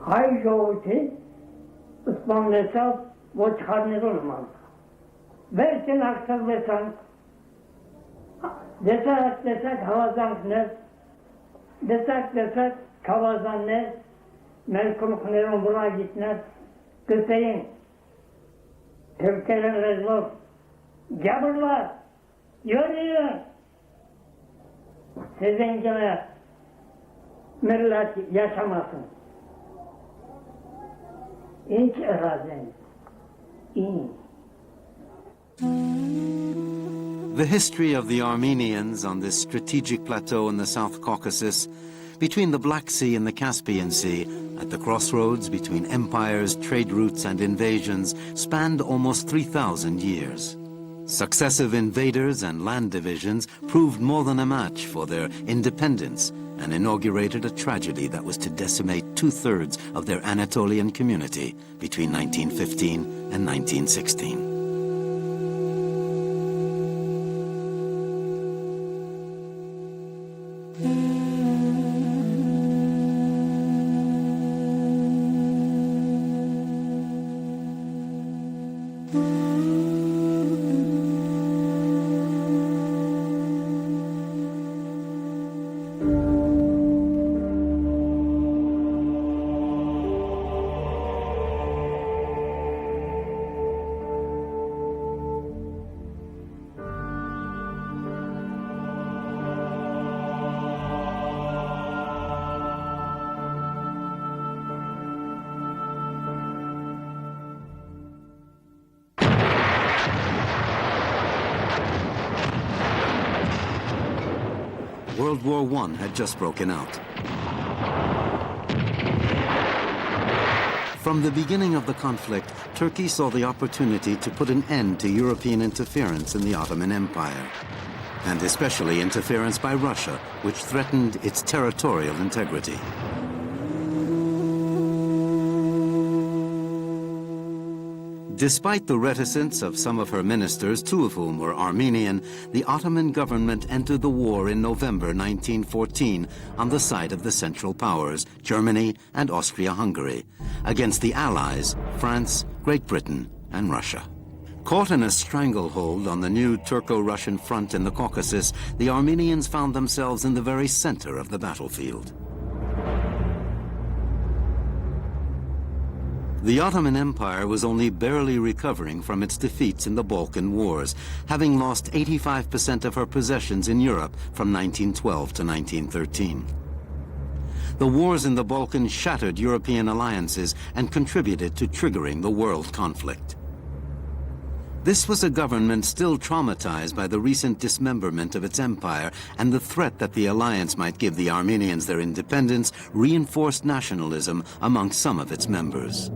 Հայ ժողովրդի սպանեցավ ոչխարներով նման։ Վերջին ակտավեցան, դեսակ հավազանքներ, դեսակ կավազաններ, մեր կմխներում վրագիտներ, կտեին, թրկերեն լեզվով, գյաբրլար, յորիեն, սեզենգենը մերլատ յաշամասն։ Ինչ ռազեն, ինչ։ The history of the Armenians on this strategic plateau in the South Caucasus, between the Black Sea and the Caspian Sea, at the crossroads between empires, trade routes and invasions, spanned almost 3,000 years. Successive invaders and land divisions proved more than a match for their independence and inaugurated a tragedy that was to decimate 2/3 of their Anatolian community between 1915 and 1916. World War I had just broken out. From the beginning of the conflict, Turkey saw the opportunity to put an end to European interference in the Ottoman Empire, and especially interference by Russia, which threatened its territorial integrity. Despite the reticence of some of her ministers, 2 of whom were Armenian, the Ottoman government entered the war in November 1914 on the side of the Central Powers, Germany and Austria-Hungary, against the Allies, France, Great Britain and Russia. Caught in a stranglehold on the new Turco-Russian front in the Caucasus, the Armenians found themselves in the very center of the battlefield. The Ottoman Empire was only barely recovering from its defeats in the Balkan Wars, having lost 85% of her possessions in Europe from 1912 to 1913. The wars in the Balkans shattered European alliances and contributed to triggering the world conflict. This was a government still traumatized by the recent dismemberment of its empire, and the threat that the alliance might give the Armenians their independence reinforced nationalism among some of its members.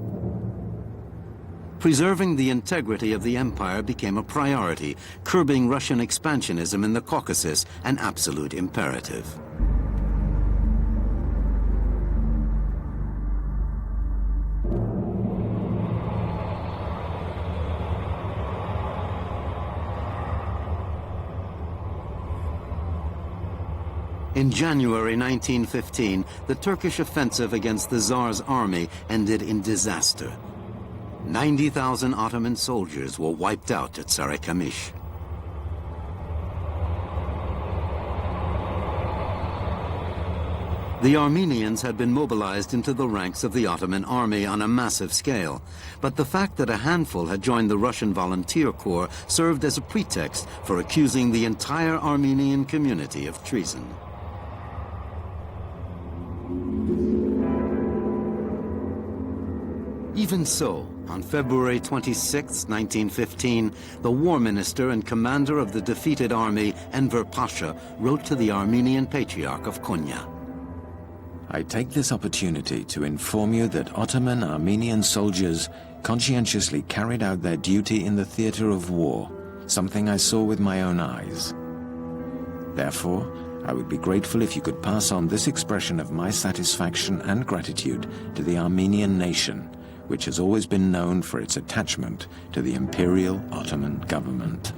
Preserving the integrity of the empire became a priority, curbing Russian expansionism in the Caucasus an absolute imperative. In January 1915, the Turkish offensive against the Tsar's army ended in disaster. 90,000 Ottoman soldiers were wiped out at Sarıkamış. The Armenians had been mobilized into the ranks of the Ottoman army on a massive scale, but the fact that a handful had joined the Russian volunteer corps served as a pretext for accusing the entire Armenian community of treason. Even so, on February 26, 1915, the war minister and commander of the defeated army, Enver Pasha, wrote to the Armenian Patriarch of Konya. I take this opportunity to inform you that Ottoman Armenian soldiers conscientiously carried out their duty in the theater of war, something I saw with my own eyes. Therefore, I would be grateful if you could pass on this expression of my satisfaction and gratitude to the Armenian nation, which has always been known for its attachment to the Imperial Ottoman government.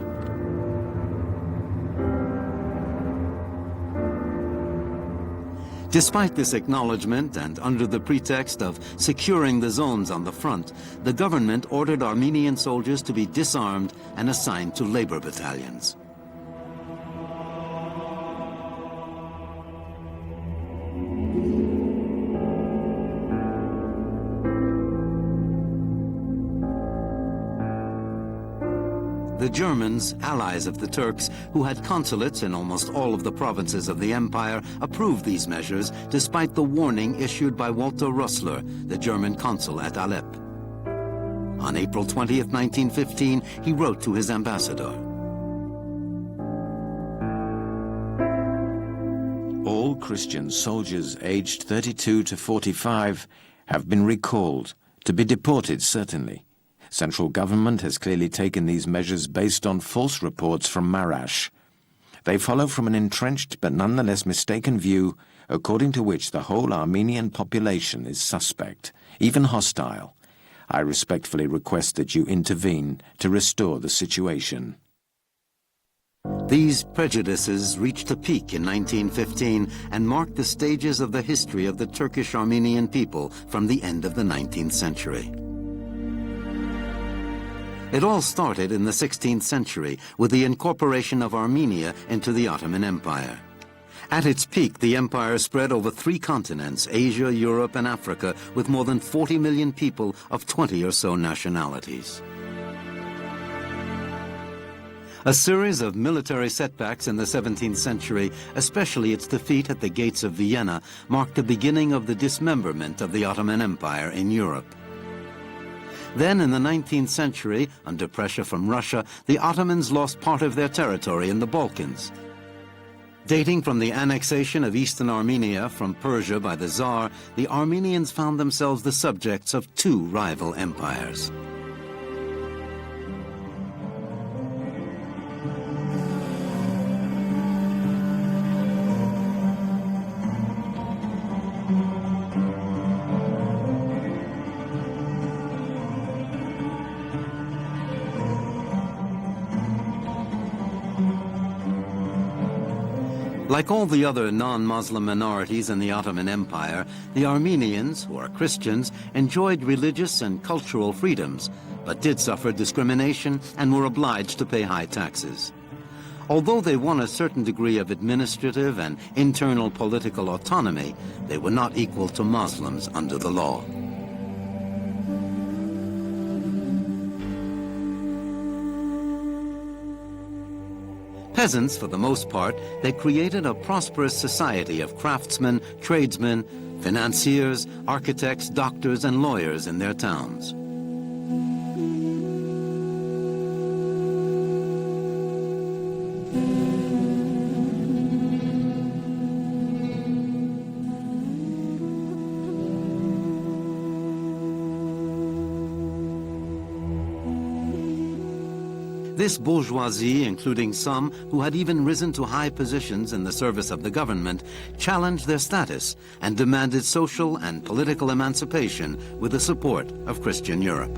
Despite this acknowledgement, and under the pretext of securing the zones on the front, the government ordered Armenian soldiers to be disarmed and assigned to labor battalions. The Germans, allies of the Turks, who had consulates in almost all of the provinces of the empire, approved these measures despite the warning issued by Walter Rössler, the German consul at Aleppo. On April 20th, 1915, he wrote to his ambassador. All Christian soldiers aged 32 to 45 have been recalled, to be deported certainly. Central government has clearly taken these measures based on false reports from Marash. They follow from an entrenched but nonetheless mistaken view according to which the whole Armenian population is suspect, even hostile. I respectfully request that you intervene to restore the situation. These prejudices reached a peak in 1915 and marked the stages of the history of the Turkish Armenian people from the end of the 19th century. It all started in the 16th century with the incorporation of Armenia into the Ottoman Empire. At its peak, the empire spread over 3 continents, Asia, Europe, and Africa, with more than 40 million people of 20 or so nationalities. A series of military setbacks in the 17th century, especially its defeat at the gates of Vienna, marked the beginning of the dismemberment of the Ottoman Empire in Europe. Then, in the 19th century, under pressure from Russia, the Ottomans lost part of their territory in the Balkans. Dating from the annexation of eastern Armenia from Persia by the Tsar, the Armenians found themselves the subjects of 2 rival empires. Like all the other non-Muslim minorities in the Ottoman Empire, the Armenians, who are Christians, enjoyed religious and cultural freedoms, but did suffer discrimination and were obliged to pay high taxes. Although they won a certain degree of administrative and internal political autonomy, they were not equal to Muslims under the law. Peasants, for the most part, they created a prosperous society of craftsmen, tradesmen, financiers, architects, doctors, and lawyers in their towns. This bourgeoisie, including some who had even risen to high positions in the service of the government, challenged their status and demanded social and political emancipation with the support of Christian Europe.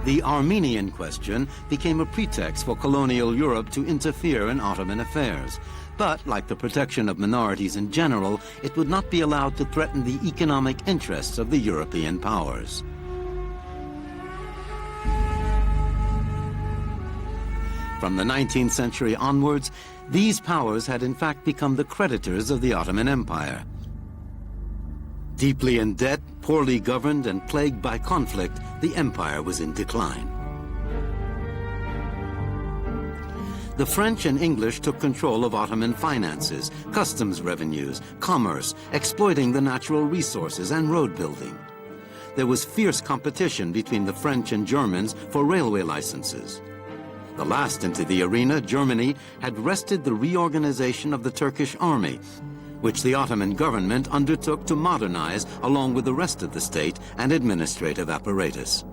The Armenian question became a pretext for colonial Europe to interfere in Ottoman affairs. But, like the protection of minorities in general, it would not be allowed to threaten the economic interests of the European powers. From the 19th century onwards, these powers had in fact become the creditors of the Ottoman Empire. Deeply in debt, poorly governed, and plagued by conflict, the empire was in decline. The French and English took control of Ottoman finances, customs revenues, commerce, exploiting the natural resources and road building. There was fierce competition between the French and Germans for railway licenses. The last into the arena, Germany, had wrested the reorganization of the Turkish army, which the Ottoman government undertook to modernize along with the rest of the state and administrative apparatus.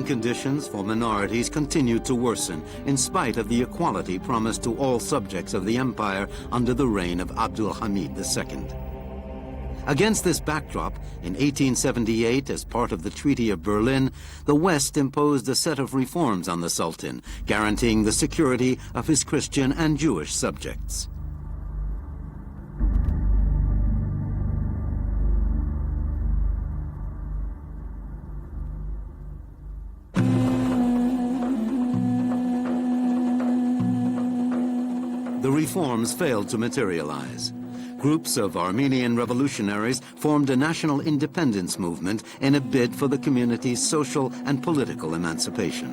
conditions for minorities continued to worsen in spite of the equality promised to all subjects of the empire under the reign of Abdul Hamid II. Against this backdrop, in 1878, as part of the Treaty of Berlin, the West imposed a set of reforms on the Sultan, guaranteeing the security of his Christian and Jewish subjects. The reforms failed to materialize. Groups of Armenian revolutionaries formed a national independence movement in a bid for the community's social and political emancipation.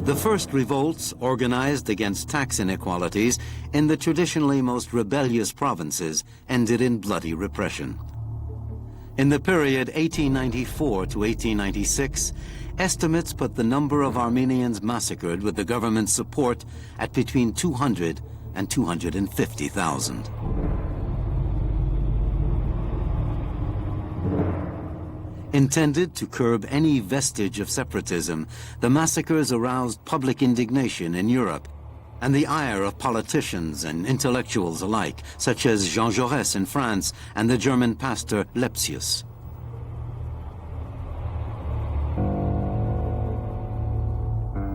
The first revolts, organized against tax inequalities in the traditionally most rebellious provinces, ended in bloody repression. In the period 1894 to 1896, estimates put the number of Armenians massacred with the government's support at between 200 and 250,000. Intended to curb any vestige of separatism, the massacres aroused public indignation in Europe and the ire of politicians and intellectuals alike, such as Jean Jaurès in France and the German pastor Lepsius.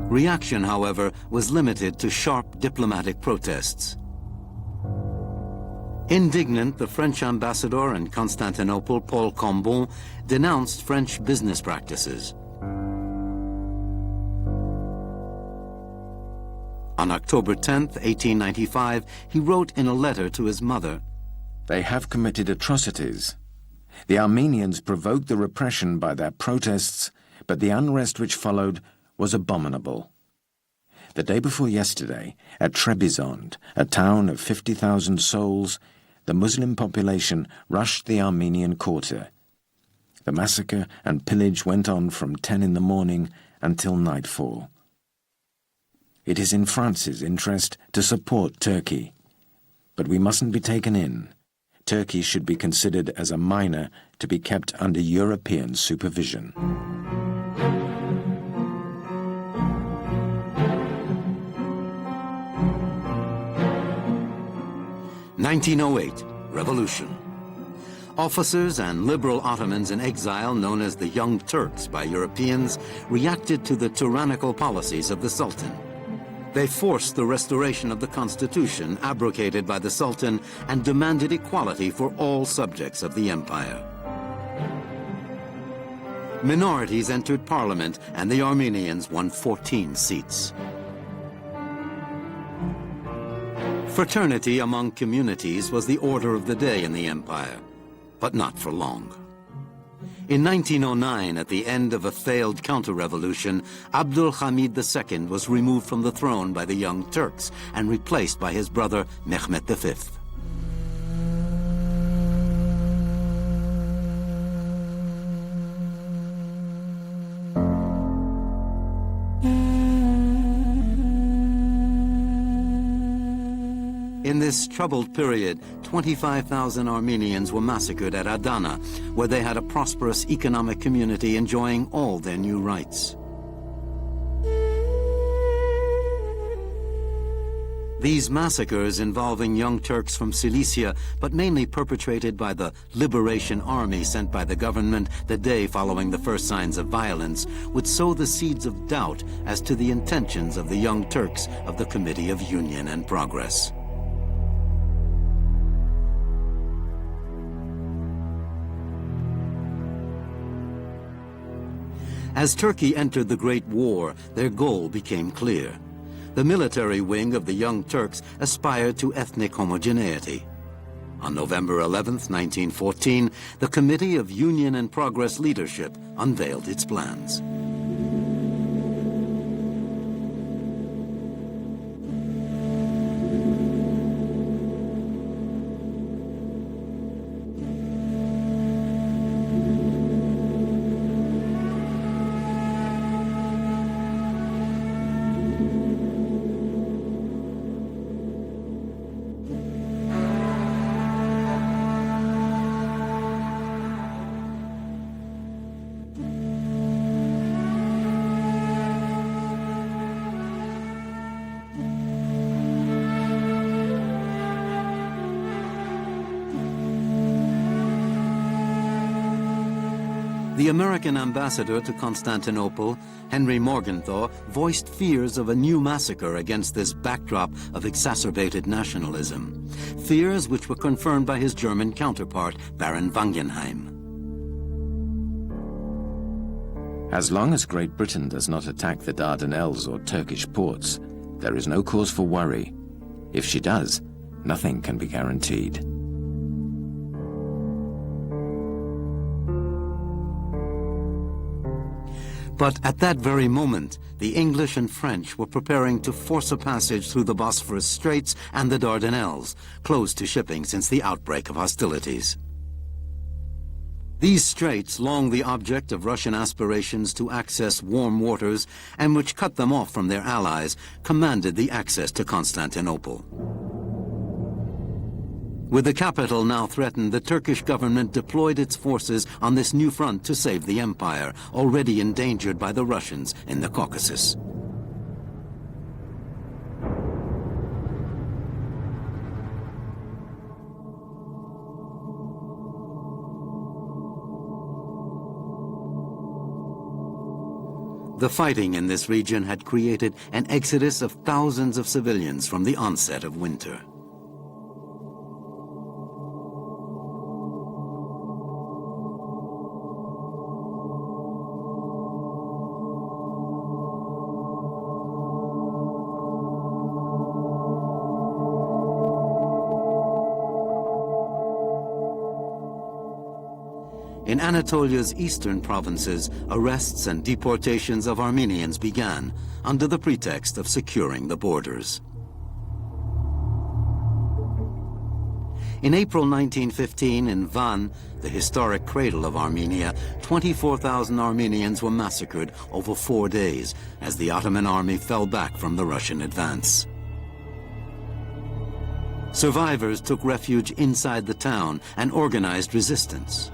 Reaction, however, was limited to sharp diplomatic protests. Indignant, the French ambassador in Constantinople, Paul Cambon, denounced French business practices. On October 10, 1895, he wrote in a letter to his mother, "They have committed atrocities. The Armenians provoked the repression by their protests, but the unrest which followed was abominable. The day before yesterday, at Trebizond, a town of 50,000 souls, the Muslim population rushed the Armenian quarter. The massacre and pillage went on from 10 in the morning until nightfall. It is in France's interest to support Turkey, but we mustn't be taken in. Turkey should be considered as a minor to be kept under European supervision." 1908, Revolution. Officers and liberal Ottomans in exile, known as the Young Turks by Europeans, reacted to the tyrannical policies of the Sultan. They forced the restoration of the constitution abrogated by the Sultan and demanded equality for all subjects of the empire. Minorities entered parliament and the Armenians won 14 seats. Fraternity among communities was the order of the day in the empire, but not for long. In 1909, at the end of a failed counter-revolution, Abdul Hamid II was removed from the throne by the Young Turks and replaced by his brother Mehmet V. In this troubled period, 25,000 Armenians were massacred at Adana, where they had a prosperous economic community enjoying all their new rights. These massacres involving Young Turks from Cilicia, but mainly perpetrated by the Liberation Army sent by the government the day following the first signs of violence, would sow the seeds of doubt as to the intentions of the Young Turks of the Committee of Union and Progress. As Turkey entered the Great War, their goal became clear. The military wing of the Young Turks aspired to ethnic homogeneity. On November 11, 1914, the Committee of Union and Progress leadership unveiled its plans. The American ambassador to Constantinople, Henry Morgenthau, voiced fears of a new massacre against this backdrop of exacerbated nationalism, fears which were confirmed by his German counterpart, Baron Wangenheim. As long as Great Britain does not attack the Dardanelles or Turkish ports, there is no cause for worry. If she does, nothing can be guaranteed. But at that very moment, the English and French were preparing to force a passage through the Bosphorus Straits and the Dardanelles, closed to shipping since the outbreak of hostilities. These straits, long the object of Russian aspirations to access warm waters and which cut them off from their allies, commanded the access to Constantinople. With the capital now threatened, the Turkish government deployed its forces on this new front to save the empire, already endangered by the Russians in the Caucasus. The fighting in this region had created an exodus of thousands of civilians from the onset of winter. In Anatolia's eastern provinces, arrests and deportations of Armenians began under the pretext of securing the borders. In April 1915, in Van, the historic cradle of Armenia, 24,000 Armenians were massacred over 4 days as the Ottoman army fell back from the Russian advance. Survivors took refuge inside the town and organized resistance.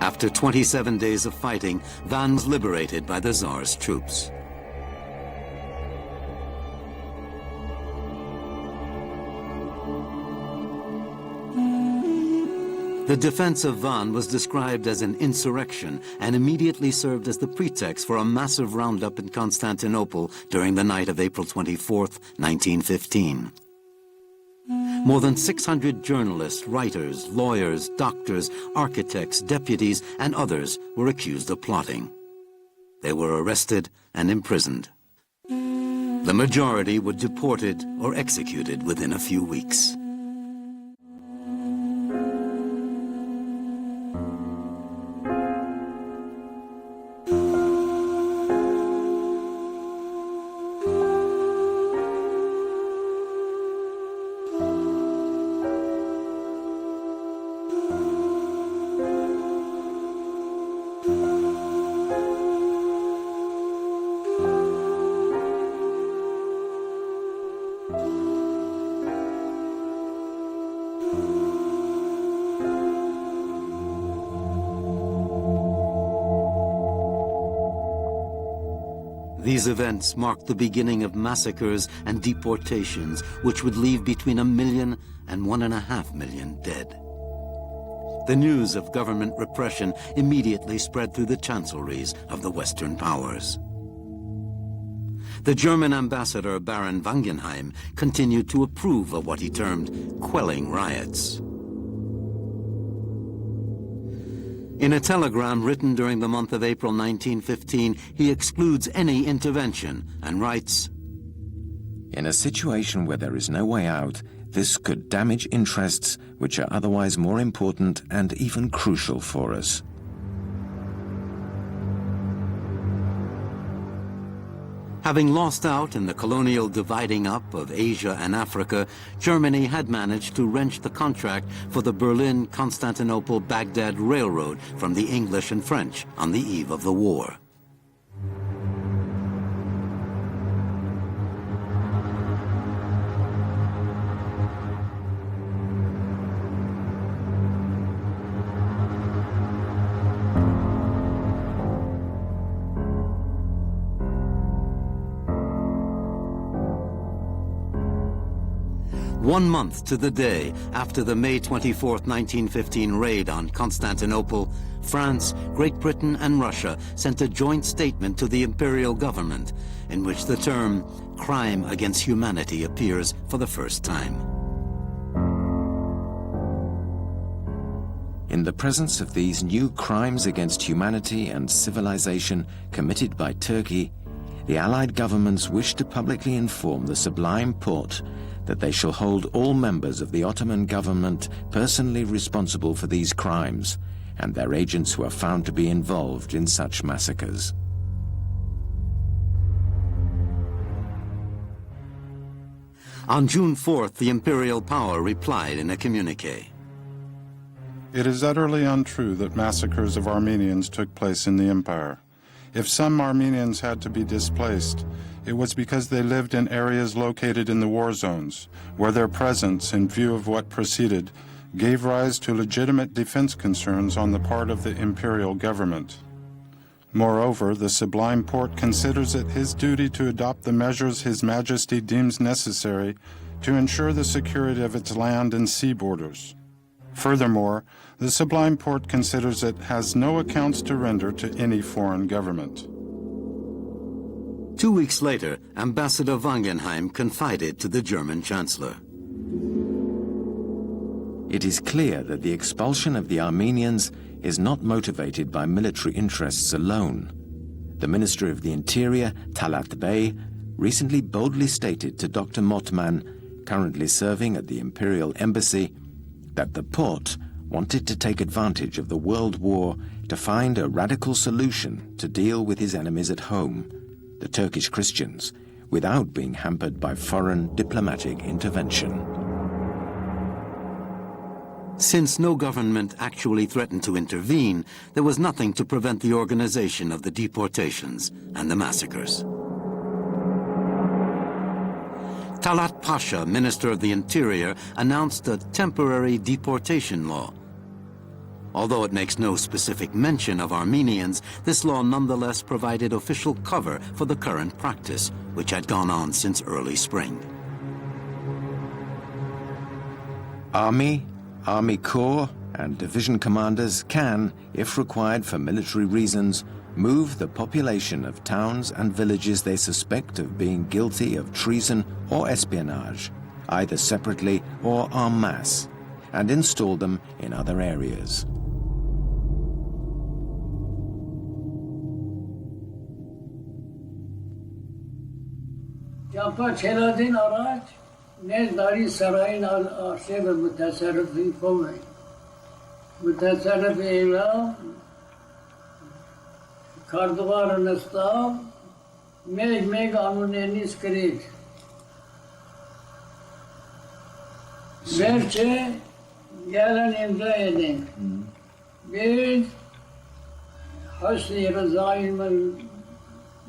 After 27 days of fighting, Van was liberated by the Tsar's troops. The defense of Van was described as an insurrection and immediately served as the pretext for a massive roundup in Constantinople during the night of April 24, 1915. More than 600 journalists, writers, lawyers, doctors, architects, deputies, and others were accused of plotting. They were arrested and imprisoned. The majority were deported or executed within a few weeks. These events marked the beginning of massacres and deportations, which would leave between 1 million and 1.5 million dead. The news of government repression immediately spread through the chancelleries of the Western powers. The German ambassador, Baron Wangenheim, continued to approve of what he termed quelling riots. In a telegram written during the month of April 1915, he excludes any intervention and writes, "In a situation where there is no way out, this could damage interests which are otherwise more important and even crucial for us." Having lost out in the colonial dividing up of Asia and Africa, Germany had managed to wrench the contract for the Berlin-Constantinople-Baghdad Railroad from the English and French on the eve of the war. 1 month to the day after the May 24, 1915 raid on Constantinople, France, Great Britain and Russia sent a joint statement to the imperial government in which the term crime against humanity appears for the first time. In the presence of these new crimes against humanity and civilization committed by Turkey, the Allied governments wish to publicly inform the Sublime Porte that they shall hold all members of the Ottoman government personally responsible for these crimes and their agents who are found to be involved in such massacres. On June 4th, the imperial power replied in a communiqué. It is utterly untrue that massacres of Armenians took place in the empire. If some Armenians had to be displaced, it was because they lived in areas located in the war zones, where their presence, in view of what preceded, gave rise to legitimate defense concerns on the part of the imperial government. Moreover, the Sublime Porte considers it his duty to adopt the measures His Majesty deems necessary to ensure the security of its land and sea borders. Furthermore, the Sublime Porte considers it has no accounts to render to any foreign government. 2 weeks later, Ambassador Wangenheim confided to the German Chancellor. It is clear that the expulsion of the Armenians is not motivated by military interests alone. The Minister of the Interior, Talat Bey, recently boldly stated to Dr. Mottman, currently serving at the Imperial Embassy, that the Porte wanted to take advantage of the World War to find a radical solution to deal with his enemies at home, the Turkish Christians, without being hampered by foreign diplomatic intervention. Since no government actually threatened to intervene, there was nothing to prevent the organization of the deportations and the massacres. Talat Pasha, Minister of the Interior, announced a temporary deportation law. Although it makes no specific mention of Armenians, this law nonetheless provided official cover for the current practice, which had gone on since early spring. Army Corps and division commanders can, if required for military reasons, move the population of towns and villages they suspect of being guilty of treason or espionage, either separately or en masse, and install them in other areas. Nez dari sarayın arşive mütasarrıfı kome. Mütasarrıfı evla kardıvarın stav meg anunenis kred. Verçe gelen imza edin. Bir Hüsnü Rıza'yın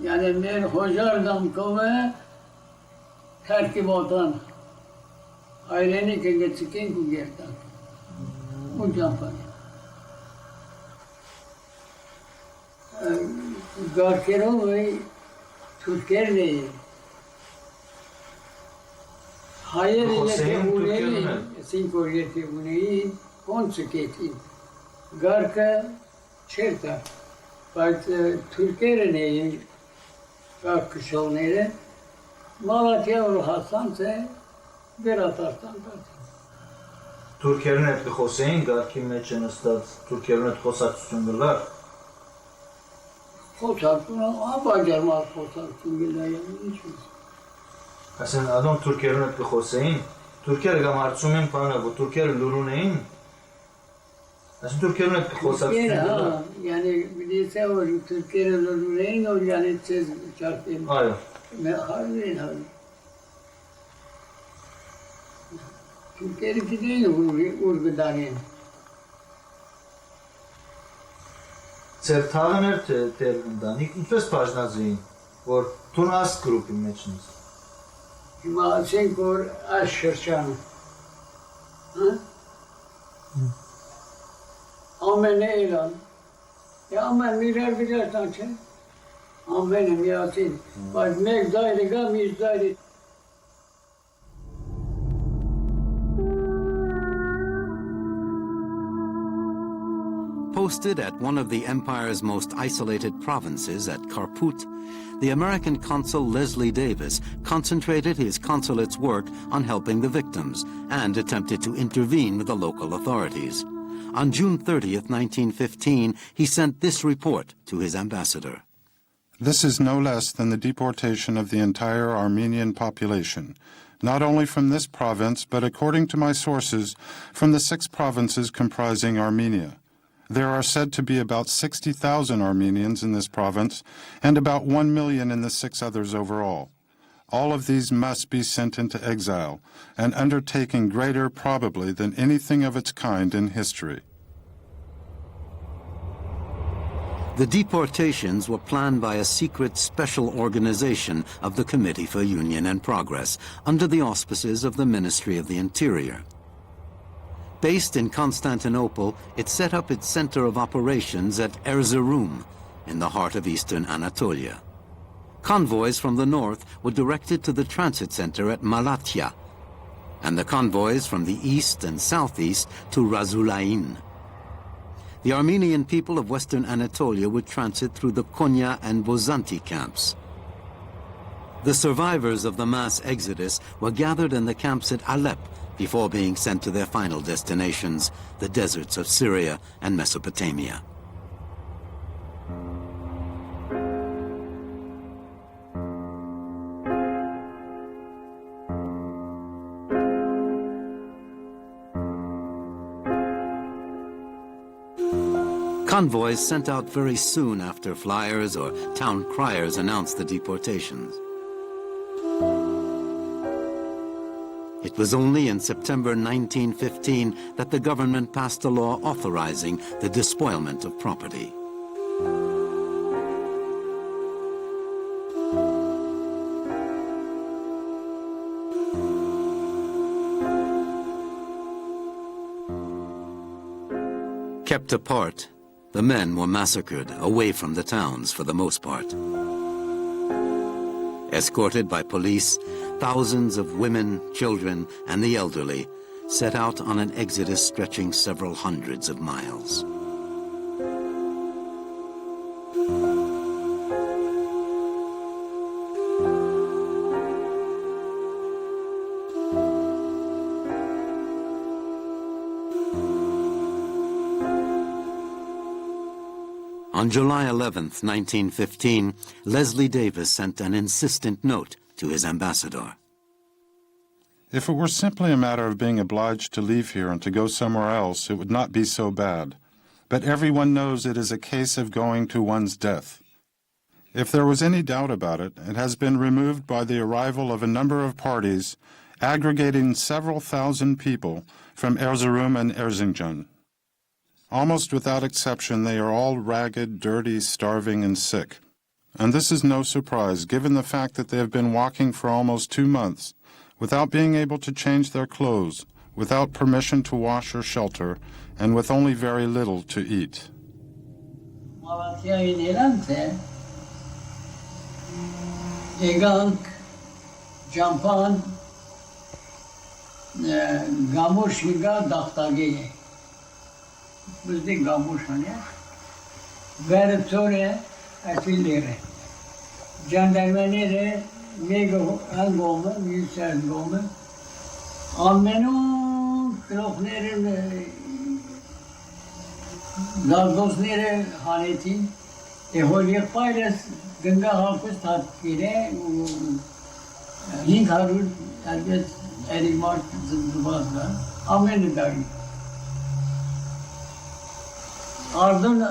yani mer hojardan kome terkibatan. Aileni che geçiken ku gerta. Bu campan. Garkero ve Türkiye'de hayır ile buneli sinkoriyeti buneli konseketi. Garka çerta. Bak Türkiye'de garkışonere Malatya or Hasan se Beratartan. Türkiye'nin etki Hüseyin garki meçen ustad Türkiye'nin etki խոսակցությունlar. Խոսակցությունը ապաջարմար խոսակցություններ են ինչ։ Ասեն adam Türkiye'nin etki Hüseyin Türkiye'ye gamartsum en pana bu Türkiye'nin lurun Asıl Türkiye'nin etki խոսակցությունlar. Yani bilirse o Türkiye'nin lurun o yani siz çarpayım. Hayır. Hayır. Türkiye'nin değil urgıdanın. Sertağın terbinden İlk pajnazıyım. Or Tunas grubu meçiniz. Ima senkor aşırçan. Amene ilan. Ya amen mirar bilirsen çe. Amenem yasin. Bak meg daire gam iz daire. Posted at one of the empire's most isolated provinces at Kharput, the American consul Leslie Davis concentrated his consulate's work on helping the victims and attempted to intervene with the local authorities. On June 30th, 1915, he sent this report to his ambassador. This is no less than the deportation of the entire Armenian population, not only from this province, but according to my sources, from the 6 provinces comprising Armenia. There are said to be about 60,000 Armenians in this province and about 1 million in the 6 others overall. All of these must be sent into exile, an undertaking greater probably than anything of its kind in history. The deportations were planned by a secret special organization of the Committee for Union and Progress under the auspices of the Ministry of the Interior. Based in Constantinople, it set up its center of operations at Erzurum, in the heart of eastern Anatolia. Convoys from the north were directed to the transit center at Malatya, and the convoys from the east and southeast to Razulain. The Armenian people of western Anatolia would transit through the Konya and Bozanti camps. The survivors of the mass exodus were gathered in the camps at Alep before being sent to their final destinations, the deserts of Syria and Mesopotamia. Convoys sent out very soon after flyers or town criers announced the deportations. It was only in September 1915 that the government passed a law authorizing the despoilment of property. Kept apart, the men were massacred away from the towns for the most part. Escorted by police, thousands of women, children, and the elderly set out on an exodus stretching several hundreds of miles. On July 11th, 1915, Leslie Davis sent an insistent note to his ambassador. If it were simply a matter of being obliged to leave here and to go somewhere else, it would not be so bad. But everyone knows it is a case of going to one's death. If there was any doubt about it, it has been removed by the arrival of a number of parties, aggregating several thousand people from Erzurum and Erzincan. Almost without exception, they are all ragged, dirty, starving, and sick. And this is no surprise, given the fact that they have been walking for almost 2 months, without being able to change their clothes, without permission to wash or shelter, and with only very little to eat. Bizde gamushane, vertore atilere. Jandarmenere mego angome, yüksengome. Amenu kroknere Lagosnere haneti. Eholiye paylas ganga hafız tatkire. Hing harul elbet elimart zımbazla. Amenu dari. Ardın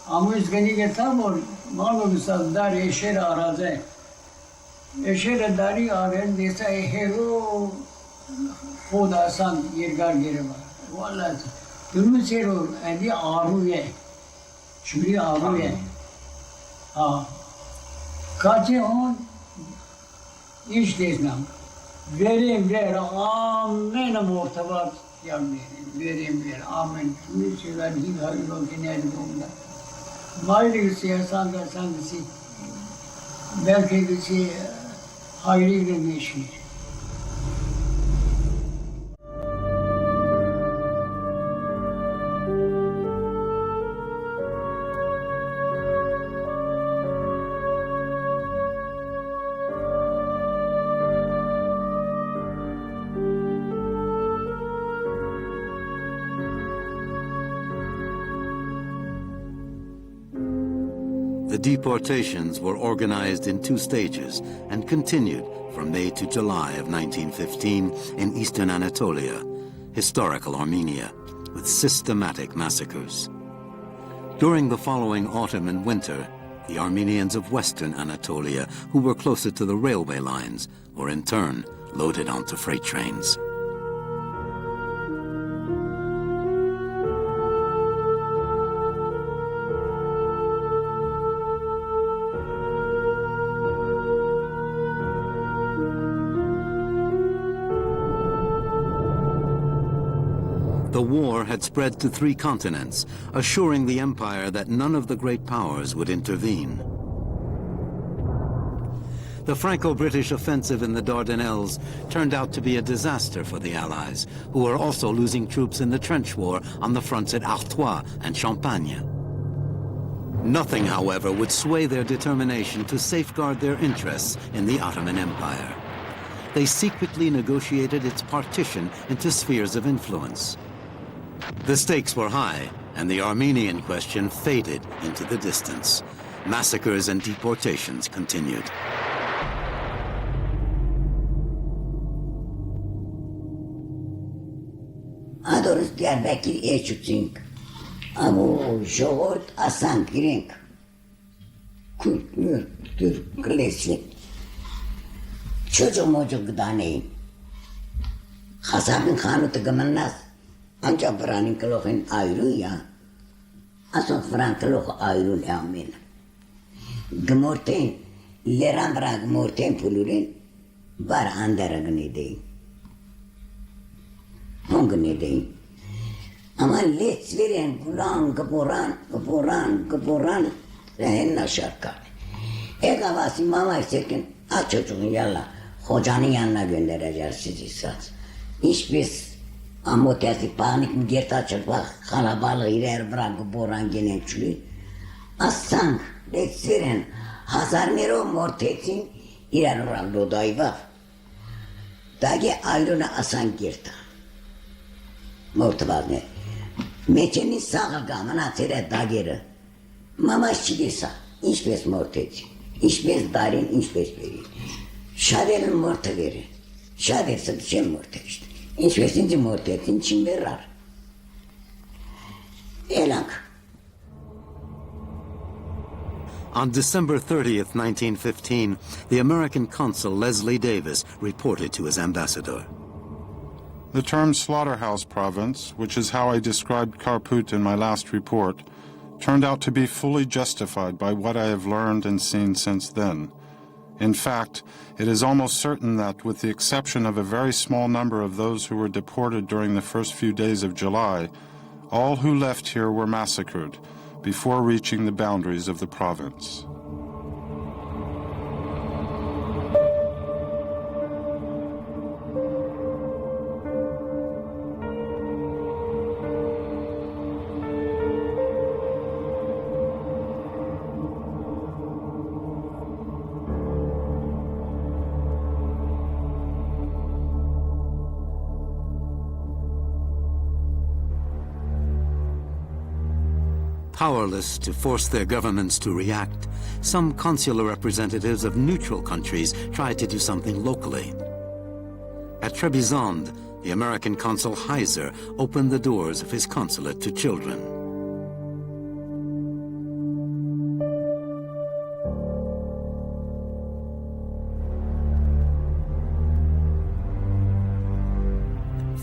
amuzgani getamor malo misal dar eşer araze eşer dari aren desa hero foda san yergar gerema vallahi durmu sero adi aruye şuri aruye ha kaçı on iş desnam verim ver amen mortabat verim ver amen şunu şeyler hiç hayır olsun nerede bunda mali siyasan da sangisi belki de şey hayırlı bir şey. The deportations were organized in 2 stages and continued from May to July of 1915 in eastern Anatolia, historical Armenia, with systematic massacres. During the following autumn and winter, the Armenians of western Anatolia, who were closer to the railway lines, were in turn loaded onto freight trains. The war had spread to 3 continents, assuring the empire that none of the great powers would intervene. The Franco-British offensive in the Dardanelles turned out to be a disaster for the Allies, who were also losing troops in the trench war on the fronts at Artois and Champagne. Nothing, however, would sway their determination to safeguard their interests in the Ottoman Empire. They secretly negotiated its partition into spheres of influence. The stakes were high, and the Armenian question faded into the distance. Massacres and deportations continued. Adorus Diyarbakır eşütsünk. Ama şoğurt asan kirenk. Kültür, Türk klasik. Çocuk gıdaneyim. Hasabın kanıtı gımannaz. Ancak Frank Lohen ayrı ya. Aslında Frank Loh ayrı leamen. Gmorten, leran bırak gmorten puluren, bar andara gını deyin. Hon gını deyin. Ama let veren kulan, kaporan, rehenna şarkı. Havası mama isterken, aç çocuğun yalla, hocanın yanına göndereceğiz sizi saz. İş biz, ama tesi panik mi gert açıp bak, kalabalığı ileri bırakıp boran genelçülü. Aslan, letsiren, hazar nero mortetsin, ileri oran lodayı bak. Dagi ayrına asan girta. Mortu ne? Meçenin sağ gamına sere dageri. Mama şidisa, iş bez mortetsin. İş bez darin, iş bez veri. Şaderin mortu veri. Şader sıkışen mortu işte. İş besinci mortetsin, çim verir. Elank. On December 30th, 1915, the American consul Leslie Davis reported to his ambassador. The term slaughterhouse province, which is how I described Karput in my last report, turned out to be fully justified by what I have learned and seen since then. In fact, it is almost certain that, with the exception of a very small number of those who were deported during the first few days of July, all who left here were massacred before reaching the boundaries of the province. Powerless to force their governments to react, some consular representatives of neutral countries tried to do something locally. At Trebizond, the American consul Heiser opened the doors of his consulate to children.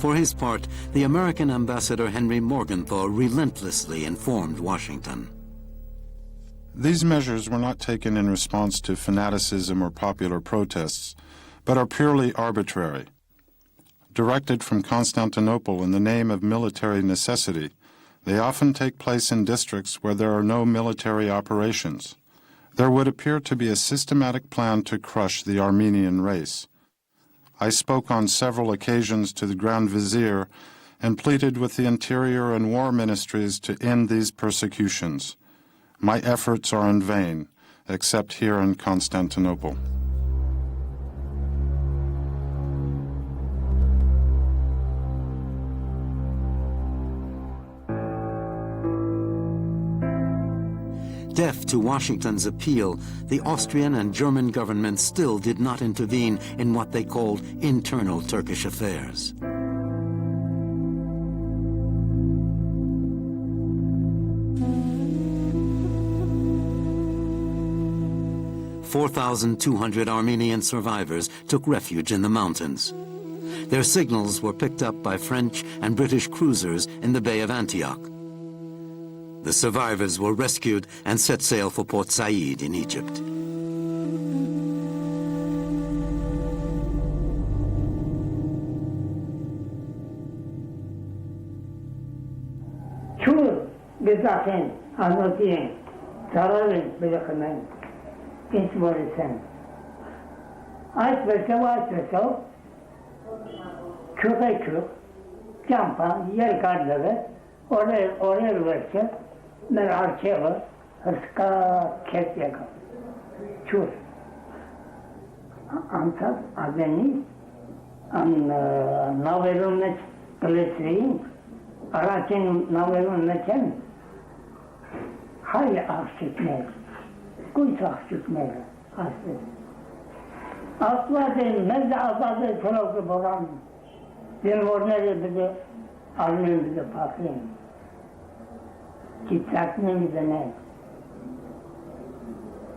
For his part, the American ambassador Henry Morgenthau relentlessly informed Washington. These measures were not taken in response to fanaticism or popular protests, but are purely arbitrary. Directed from Constantinople in the name of military necessity, they often take place in districts where there are no military operations. There would appear to be a systematic plan to crush the Armenian race. I spoke on several occasions to the Grand Vizier and pleaded with the Interior and War Ministries to end these persecutions. My efforts are in vain, except here in Constantinople. Deaf to Washington's appeal, the Austrian and German governments still did not intervene in what they called internal Turkish affairs. "4,200 Armenian survivors took refuge in the mountains. Their signals were picked up by French and British cruisers in the Bay of Antioch. The survivors were rescued and set sail for Port Said in Egypt. Çur bizaten anlatayım. Zararın bırakımın. İnç var isen. Ayet verse köpek yok. Campan yer karları. Oraya verse. Ben arçaya var. Hırska kes yakın. Çur. Antat adeni. Navelunnet kılesreyin. Araçın navelunnetten hayli ahşıkmer. Kuysa ahşıkmer. Aslı. Asla değil. Mezde azadı tarafı boran. Benim orada bize Armenian bize paklayın. Kitapını bize ne?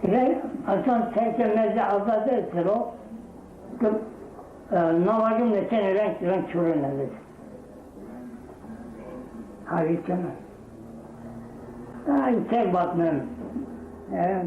Ve asan terkemezde azadı ettir o. Navalım neten renk çürünedir. Harika mı? Daha yüksek bakmam. Evet.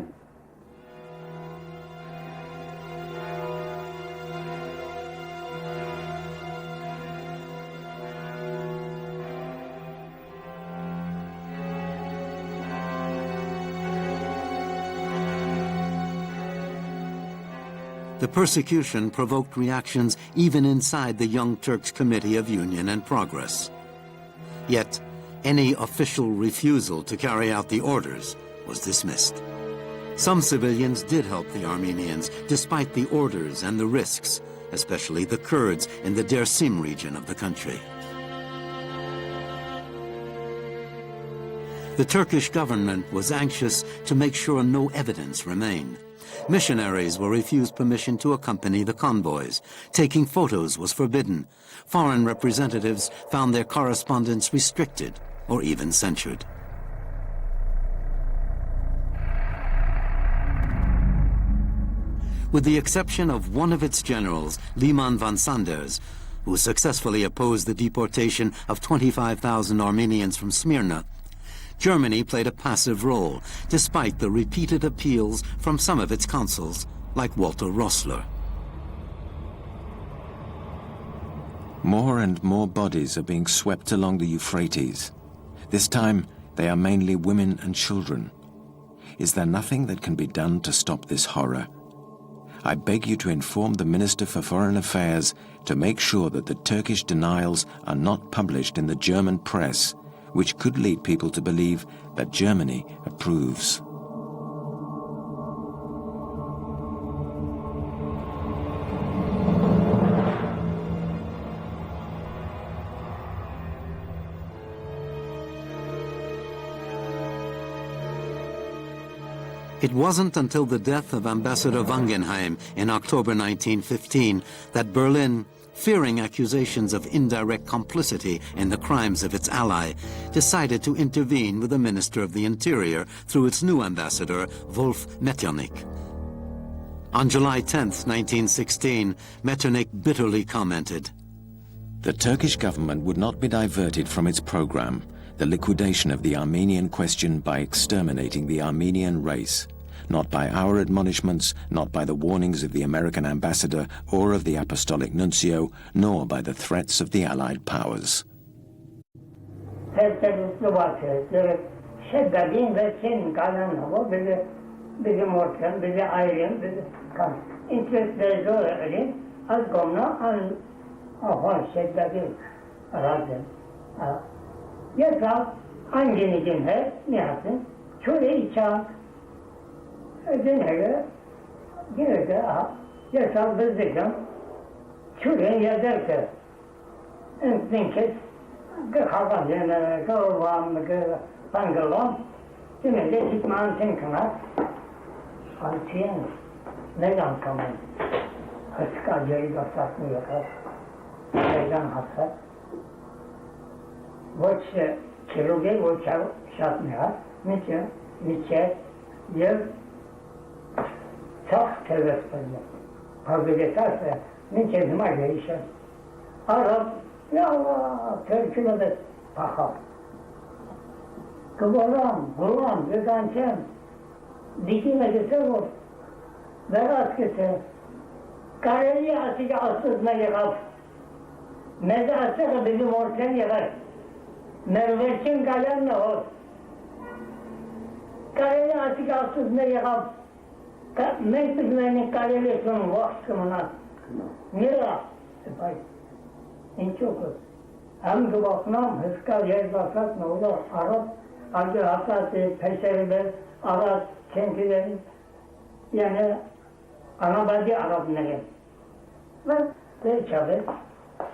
The persecution provoked reactions even inside the Young Turks Committee of Union and Progress. Yet, any official refusal to carry out the orders was dismissed. Some civilians did help the Armenians, despite the orders and the risks, especially the Kurds in the Dersim region of the country. The Turkish government was anxious to make sure no evidence remained. Missionaries were refused permission to accompany the convoys. Taking photos was forbidden. Foreign representatives found their correspondence restricted or even censured. With the exception of one of its generals, Liman van Sanders, who successfully opposed the deportation of 25,000 Armenians from Smyrna, Germany played a passive role, despite the repeated appeals from some of its consuls, like Walter Rossler. More and more bodies are being swept along the Euphrates. This time, they are mainly women and children. Is there nothing that can be done to stop this horror? I beg you to inform the Minister for Foreign Affairs to make sure that the Turkish denials are not published in the German press, which could lead people to believe that Germany approves. It wasn't until the death of Ambassador Wangenheim in October 1915 that Berlin, fearing accusations of indirect complicity in the crimes of its ally, decided to intervene with the Minister of the Interior through its new ambassador, Wolf Metternich. On July 10, 1916, Metternich bitterly commented, "The Turkish government would not be diverted from its program, the liquidation of the Armenian question by exterminating the Armenian race, not by our admonishments, not by the warnings of the American ambassador or of the apostolic nuncio, nor by the threats of the Allied powers." Yasa hangini dinle ne yapsın? Şöyle içe dinle yine de yasa bizden şöyle yazarsa en kes havan yani kavam pangalon Şimdi de gitmenin sen kınar. Altıyan. Neden kamen? Hıska geri basat mı yakar? Neden hasat? Voç kiloge voç şatmıyor. Niçe yer çok teves payı. Pazarlıklarsa niçe zima gelişer. Arap ya Allah Türk'üne de pakal. Kıvaram, vedancem. Dikine gitse bu. Berat gitse. Kareli asıcı asızına yakap. Meze asıcı bizim orten yakar. Merveçin kalem ne olur? Kareli asıcı asızına yakap. Mekbizmenin kareli son vakşımına. Nira? Sepay. En çok o. Hem kıvaknam, hıskal yer basat ne olur? Arap, acı hasatı, peşeriler, Arap, kentiler. Yani anabadi Arap nere. Ve çabuk,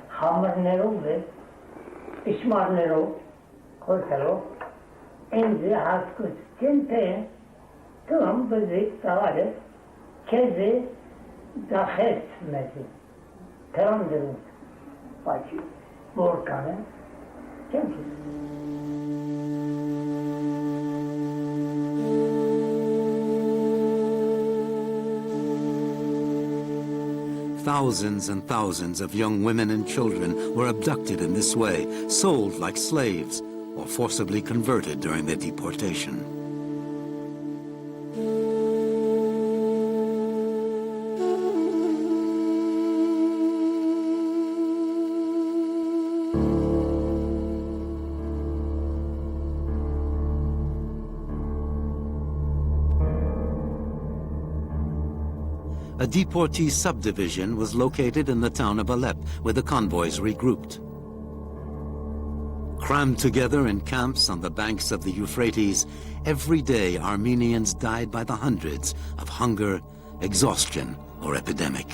hamur nero ve İsmail nero, korsero, enzi haskus, kente, tamam bizi sağlar, kezi dahet mezi, tamam dedim, bacı, borkanı, kenti. Thousands and thousands of young women and children were abducted in this way, sold like slaves, or forcibly converted during their deportation. A deportee subdivision was located in the town of Aleppo, where the convoys regrouped. Crammed together in camps on the banks of the Euphrates, every day Armenians died by the hundreds of hunger, exhaustion, or epidemic.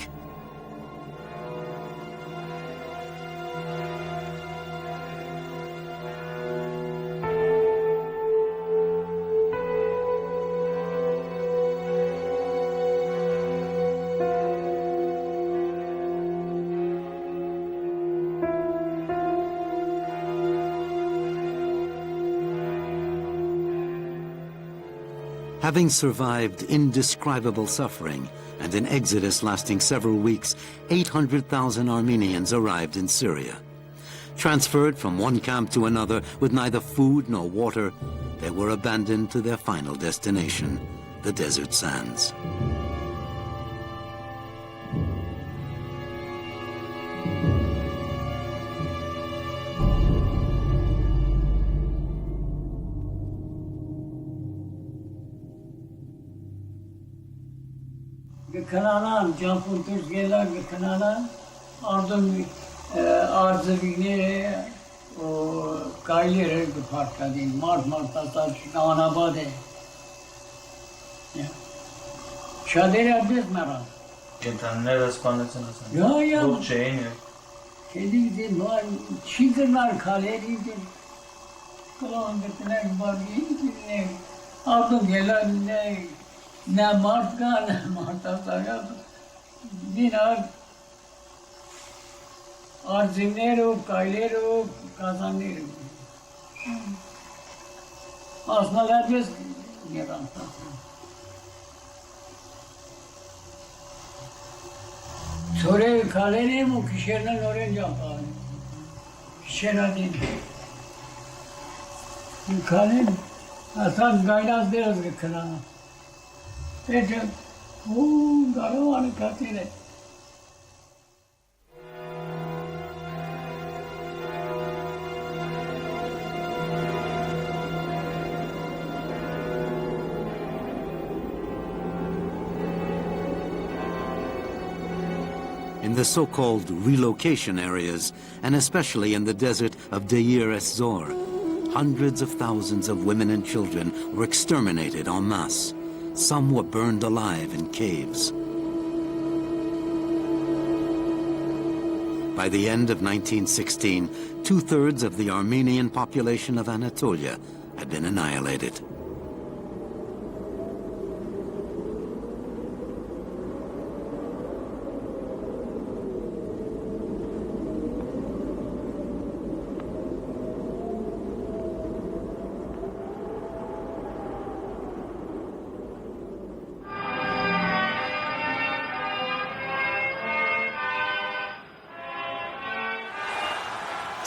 Having survived indescribable suffering and an exodus lasting several weeks, 800,000 Armenians arrived in Syria. Transferred from one camp to another with neither food nor water, they were abandoned to their final destination, the desert sands. Kınanan, Campur Türkiye'ler kınanan, ardın arzıvini o kayları bir parça değil, Mart taş, Anabade. Şadere biz merak. Gentanlar aspanlasın aslında. Ya. Bu şeyin yok. Kedi de var, çiğdırlar kaleriydi. Kılan gittiler, bargıydı ne. Ardın gelen ne Mart'ka ne Mart'ta dinar arzimlero, kaylero, kazanlero. Aslında biz yarantılar. Sonra kalene mu kişilerden oraya yapar. Kişiler değil. Kalen, aslında gaylaz deriz ki kılana. Peki, garavanı katile. In the so-called relocation areas, and especially in the desert of Deir ez-Zor, hundreds of thousands of women and children were exterminated en masse. Some were burned alive in caves. By the end of 1916, 2/3 of the Armenian population of Anatolia had been annihilated.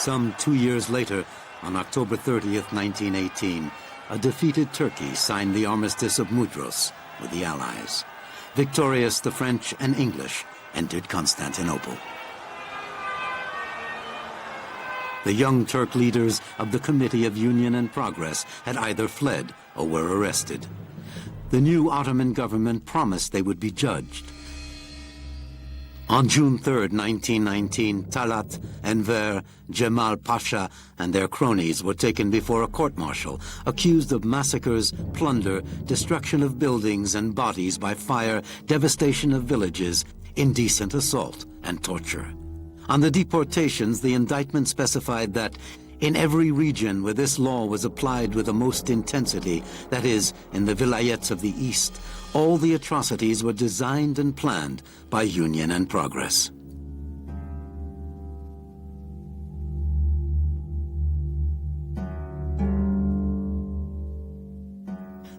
Some 2 years later, on October 30th, 1918, a defeated Turkey signed the Armistice of Mudros with the Allies. Victorious, the French and English entered Constantinople. The young Turk leaders of the Committee of Union and Progress had either fled or were arrested. The new Ottoman government promised they would be judged. On June 3, 1919, Talat, Enver, Cemal Pasha, and their cronies were taken before a court-martial, accused of massacres, plunder, destruction of buildings and bodies by fire, devastation of villages, indecent assault, and torture. On the deportations, the indictment specified that in every region where this law was applied with the most intensity, that is, in the vilayets of the east, all the atrocities were designed and planned by Union and Progress.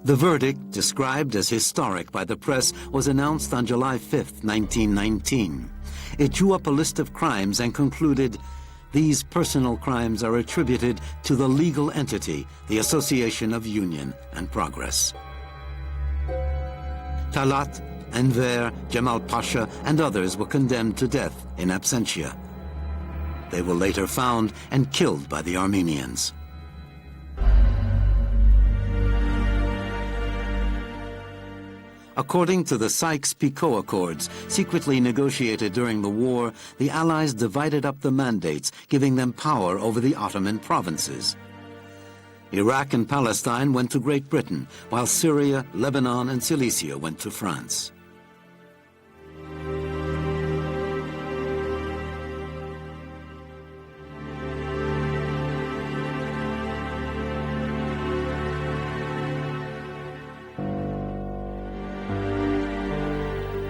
The verdict, described as historic by the press, was announced on July 5, 1919. It drew up a list of crimes and concluded, "These personal crimes are attributed to the legal entity, the Association of Union and Progress." Talat, Enver, Cemal Pasha, and others were condemned to death in absentia. They were later found and killed by the Armenians. According to the Sykes-Picot Accords, secretly negotiated during the war, the Allies divided up the mandates, giving them power over the Ottoman provinces. Iraq and Palestine went to Great Britain, while Syria, Lebanon, and Cilicia went to France.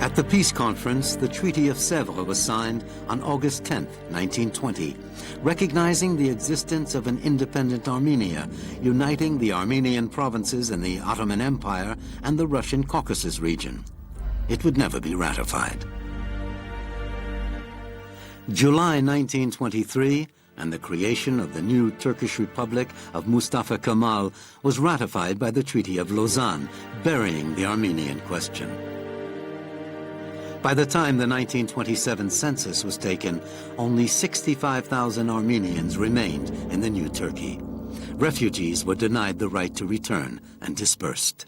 At the peace conference, the Treaty of Sèvres was signed on August 10, 1920, recognizing the existence of an independent Armenia, uniting the Armenian provinces in the Ottoman Empire and the Russian Caucasus region. It would never be ratified. July 1923, and the creation of the new Turkish Republic of Mustafa Kemal was ratified by the Treaty of Lausanne, burying the Armenian question. By the time the 1927 census was taken, only 65,000 Armenians remained in the new Turkey. Refugees were denied the right to return and dispersed.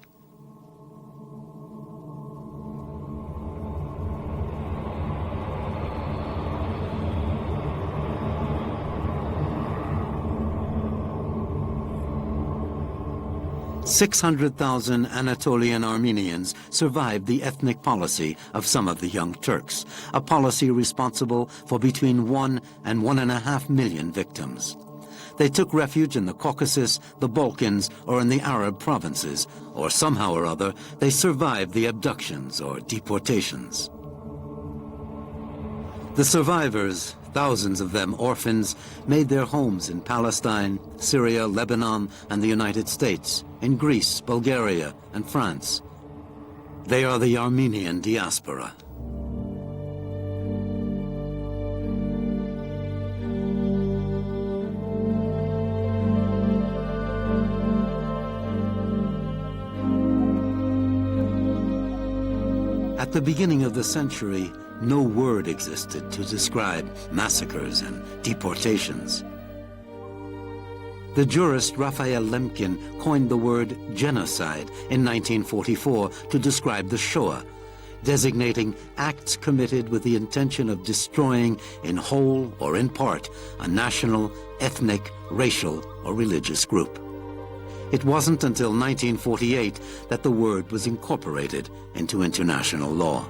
"600,000 Anatolian Armenians survived the ethnic policy of some of the young Turks, a policy responsible for between 1 and 1.5 million victims. They took refuge in the Caucasus, the Balkans, or in the Arab provinces, or somehow or other they survived the abductions or deportations. The survivors, thousands of them orphans, made their homes in Palestine, Syria, Lebanon, and the United States, in Greece, Bulgaria, and France. They are the Armenian diaspora. At the beginning of the century, no word existed to describe massacres and deportations. The jurist Raphael Lemkin coined the word genocide in 1944 to describe the Shoah, designating acts committed with the intention of destroying in whole or in part a national, ethnic, racial, or religious group. It wasn't until 1948 that the word was incorporated into international law.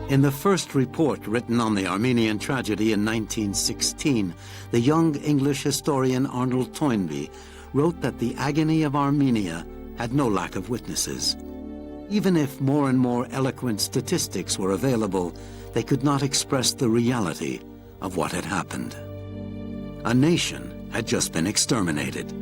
In the first report written on the Armenian tragedy in 1916, the young English historian Arnold Toynbee wrote that the agony of Armenia had no lack of witnesses. Even if more and more eloquent statistics were available, they could not express the reality of what had happened. A nation had just been exterminated.